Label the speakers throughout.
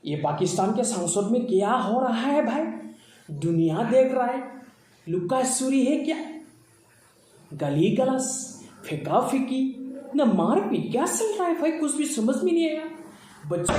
Speaker 1: ये पाकिस्तान के संसद में क्या हो रहा है भाई? दुनिया देख रहा है। लुकाछुरी है क्या? गली गलस, फेंका फेंकी, न मारपीट, क्या चल रहा है भाई? कुछ भी समझ में नहीं आया बच्चों।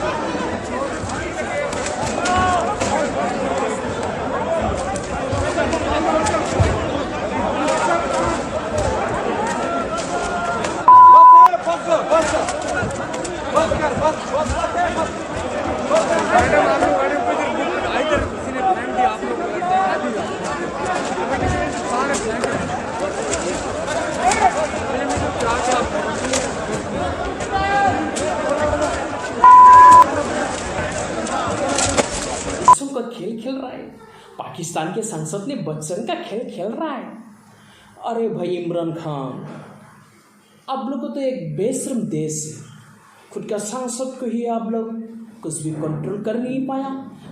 Speaker 1: बच्चों का खेल खेल रहा है। पाकिस्तान के संसद ने बच्चों का खेल खेल रहा है। अरे भाई इमरान खान, आप लोग को तो एक बेशर्म देश है। खुद का सांसद को ही आप लोग कुछ भी कंट्रोल कर नहीं पाया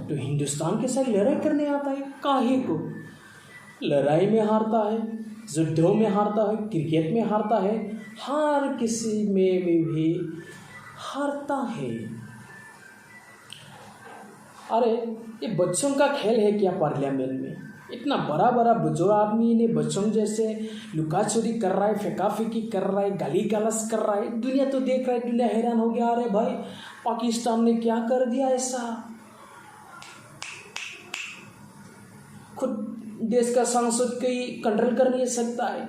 Speaker 1: तो हिंदुस्तान के साथ लड़ाई करने आता है। काहे को? लड़ाई में हारता है, युद्धों में हारता है, क्रिकेट में हारता है, हर किसी में भी हारता है। अरे ये बच्चों का खेल है क्या? पार्लियामेंट में इतना बड़ा बड़ा बुजुर्ग आदमी ने बच्चों जैसे लुका चोरी कर रहा है, फेंका फेंकी कर रहा है, गाली गलौज कर रहा है। दुनिया तो देख रहा है, दुनिया हैरान हो गया। अरे भाई पाकिस्तान ने क्या कर दिया ऐसा? खुद देश का सांसद कोई कंट्रोल कर नहीं सकता है।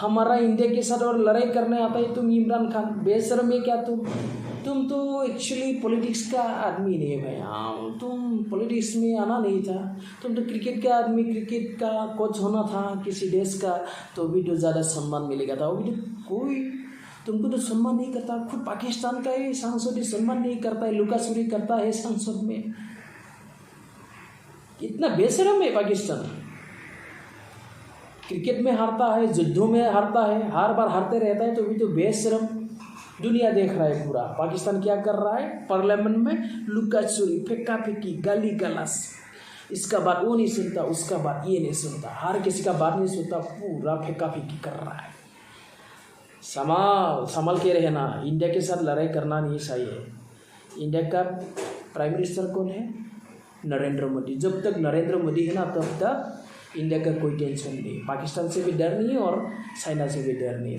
Speaker 1: हमारा इंडिया के साथ और लड़ाई करने आता है तुम इमरान खान। बेशर्म है क्या तुम तो एक्चुअली पॉलिटिक्स का आदमी नहीं है भाई। हाँ, तुम पॉलिटिक्स में आना नहीं था। तुम तो क्रिकेट का आदमी, क्रिकेट का कोच होना था किसी देश का, तो भी तो ज़्यादा सम्मान मिलेगा था। अभी तो कोई तुमको तो सम्मान नहीं करता। खुद पाकिस्तान का ही सांसद ही सम्मान नहीं करता है, लुकाछुरी करता है संसद में। इतना बेशर्म है पाकिस्तान। क्रिकेट में हारता है, युद्धों में हारता है, हर बार हारते रहता है, तो भी तो बेशर्म। दुनिया देख रहा है पूरा। पाकिस्तान क्या कर रहा है? पार्लियामेंट में लुकाछुरी, फेंका फेंकी, गाली गलौज। इसका बात वो नहीं सुनता, उसका बात ये नहीं सुनता, हर किसी का बात नहीं सुनता, पूरा फेंका फेंकी कर रहा है। संभाल के रहना। इंडिया के साथ लड़ाई करना नहीं चाहिए। इंडिया का प्राइम मिनिस्टर कौन है? नरेंद्र मोदी। जब तक नरेंद्र मोदी है ना, तब तक इंडिया का कोई टेंशन नहीं। पाकिस्तान से भी डर नहीं है और चाइना से भी डर नहीं है।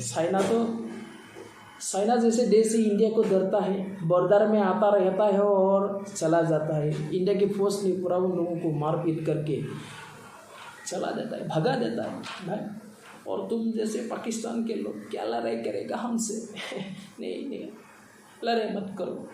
Speaker 1: चाइना जैसे देश से इंडिया को डरता है, बॉर्डर में आता रहता है और चला जाता है। इंडिया की फोर्स ने पूरा उन लोगों को मारपीट करके चला जाता है, भगा देता है भाई। और तुम जैसे पाकिस्तान के लोग क्या लड़ाई करेगा हमसे? नहीं, लड़ाई मत करो।